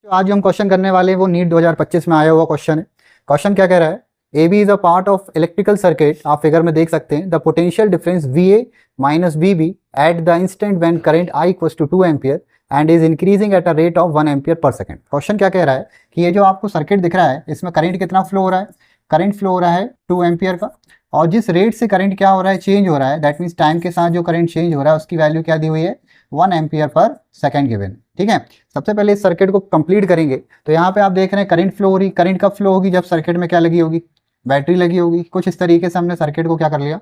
आज जो हम क्वेश्चन करने वाले हैं वो नीट 2025 में आया हुआ क्वेश्चन है। क्वेश्चन क्या कह रहा है, A B is a part of electrical circuit, आप फिगर में देख सकते हैं, the potential difference V A minus V B at the instant when current I equals to 2 ampere and is increasing at a rate of 1 ampere per second. Question क्या कह रहा है कि ये जो आपको सर्किट दिख रहा है इसमें करंट कितना फ्लो हो रहा है, करंट फ्लो हो रहा है 2 एम्पियर का, और जिस रेट से करंट क्या हो रहा है, चेंज हो रहा है, दैट मीन्स टाइम के साथ जो करंट चेंज हो रहा है उसकी वैल्यू क्या दी हुई है, 1 एम्पियर पर सेकंड गिवन। ठीक है, सबसे पहले इस सर्किट को कंप्लीट करेंगे। तो यहाँ पे आप देख रहे हैं करंट फ्लो हो रही, करंट कब फ्लो होगी, जब सर्किट में क्या लगी होगी, बैटरी लगी होगी। कुछ इस तरीके से हमने सर्किट को क्या कर लिया,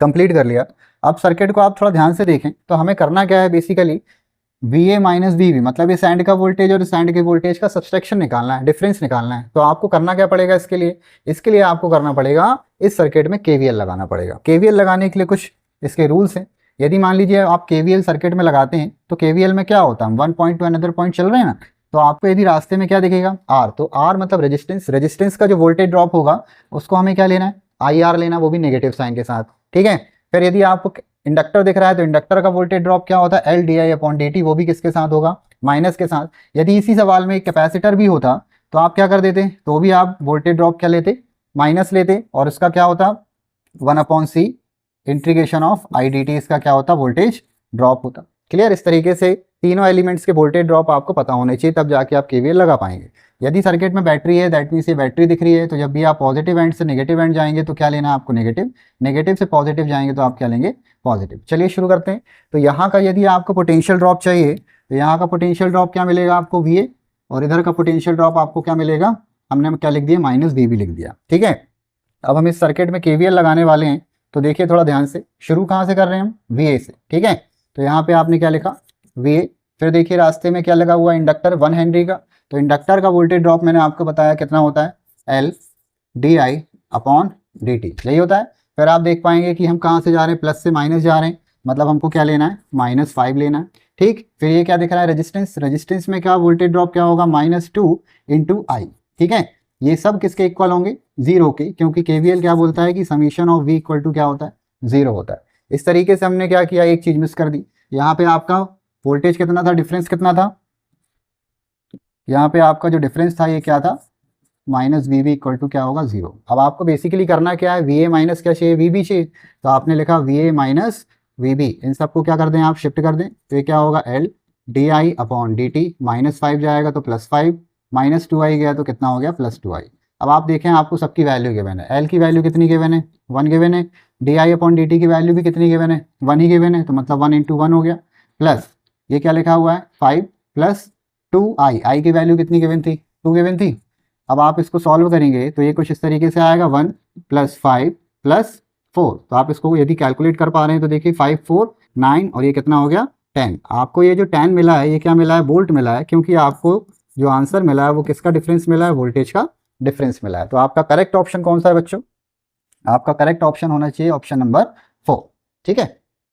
कंप्लीट कर लिया। अब सर्किट को आप थोड़ा ध्यान से देखें तो हमें करना क्या है, basically V A minus V B, मतलब इस एंड का वोल्टेज और इस एंड के वोल्टेज का सब्सट्रैक्शन निकालना है, डिफरेंस निकालना है। तो आपको करना क्या पड़ेगा इसके लिए आपको करना पड़ेगा इस सर्किट में केवीएल लगाना पड़ेगा। केवीएल लगाने के लिए कुछ इसके रूल्स हैं। यदि मान लीजिए आप केवीएल सर्किट में लगाते हैं तो केवीएल में क्या होता है, 1 पॉइंट टू अनदर पॉइंट चल रहे हैं ना, तो आपको यदि रास्ते में क्या दिखेगा, आर, तो आर मतलब रेजिस्टेंस, रेजिस्टेंस का जो वोल्टेज ड्रॉप होगा उसको हमें क्या लेना है, आई आर लेना, वो भी नेगेटिव साइन के साथ। ठीक है, फिर यदि आपको इंडक्टर दिख रहा है तो इंडक्टर का वोल्टेज ड्रॉप क्या होता है, L D I upon D T, वो भी किसके साथ होगा, माइनस के साथ। यदि इसी सवाल में एक कैपेसिटर भी होता तो आप क्या कर देते, तो भी आप वोल्टेज ड्रॉप क्या लेते, माइनस लेते, और इसका क्या होता 1 upon C integration of I D T, इसका क्या होता, वोल्टेज ड्रॉप होता। क्लियर, इस तरीके से तीनों एलिमेंट्स के वोल्टेज ड्रॉप आपको पता होने चाहिए, तब जाके आप केवीएल लगा पाएंगे। यदि सर्किट में बैटरी है, दैट मीन्स ये बैटरी दिख रही है, तो जब भी आप पॉजिटिव एंड से नेगेटिव एंड जाएंगे तो क्या लेना है आपको, नेगेटिव, नेगेटिव से पॉजिटिव जाएंगे तो आप क्या लेंगे, पॉजिटिव। चलिए शुरू करते हैं। तो यहाँ का यदि आपको पोटेंशियल ड्रॉप चाहिए तो यहाँ का पोटेंशियल ड्रॉप क्या मिलेगा आपको, वी ए, और इधर का पोटेंशियल ड्रॉप आपको क्या मिलेगा, हमने क्या लिख दिया, माइनस वी बी लिख दिया। ठीक है, अब हम इस सर्किट में केवीएल लगाने वाले हैं। तो देखिए थोड़ा ध्यान से, शुरू कहाँ से कर रहे हैं हम, वी ए से। ठीक है, तो यहाँ पे आपने क्या लिखा, वी ए, फिर देखिए रास्ते में क्या लगा हुआ, इंडक्टर 1 हेनरी का। तो इंडक्टर का वोल्टेज ड्रॉप मैंने आपको बताया कितना होता है, L D I upon D T, यही होता है। फिर आप देख पाएंगे कि हम कहाँ से जा रहे हैं, प्लस से माइनस जा रहे हैं, मतलब हमको क्या लेना है, -5 लेना है। ठीक, फिर ये क्या दिख रहा है, रेजिस्टेंस, रेजिस्टेंस में क्या वोल्टेज ड्रॉप क्या होगा, -2 इंटू आई। ठीक है, ये सब किसके इक्वल होंगे, 0 के, क्योंकि केवीएल क्या बोलता है कि summation of V equal to क्या होता है, 0 होता है। इस तरीके से हमने क्या किया, एक चीज मिस कर दी। यहाँ पे आपका वोल्टेज कितना था, डिफरेंस कितना था, यहाँ पे आपका जो डिफरेंस था ये क्या था, minus V B equal to क्या होगा, 0। अब आपको बेसिकली करना क्या है, वी ए माइनस क्या चाहिए, वी बी चाहिए, तो आपने लिखा V A minus V B, इन सबको क्या कर दें आप, शिफ्ट कर दें, तो ये क्या होगा, L D I upon D T, -5 जाएगा तो +5, -2 आई गया तो कितना हो गया, +2 आई। अब आप देखें आपको सबकी वैल्यू गिवन है, एल की वैल्यू कितनी गिवन है, 1 गिवन है, D I upon D T की वैल्यू भी कितनी गिवन है, 1 ही गिवन है, तो मतलब 1 इंटू 1 हो गया, प्लस ये क्या लिखा हुआ है, 5 प्लस 2 आई, आई की वैल्यू कितनी गिवन थी, 2 गिवन थी। अब आप इसको सॉल्व करेंगे तो ये कुछ इस तरीके से आएगा, 1 + 5 + 4। तो आप इसको यदि कैलकुलेट कर पा रहे हैं तो देखिए 5 4 9 और ये कितना हो गया, 10। आपको ये जो 10 मिला है ये क्या मिला है, वोल्ट मिला है, क्योंकि आपको जो आंसर मिला है वो किसका डिफरेंस मिला है, वोल्टेज का डिफरेंस मिला है। तो आपका करेक्ट ऑप्शन कौन सा है बच्चों, आपका करेक्ट ऑप्शन होना चाहिए ऑप्शन नंबर 4। ठीक है।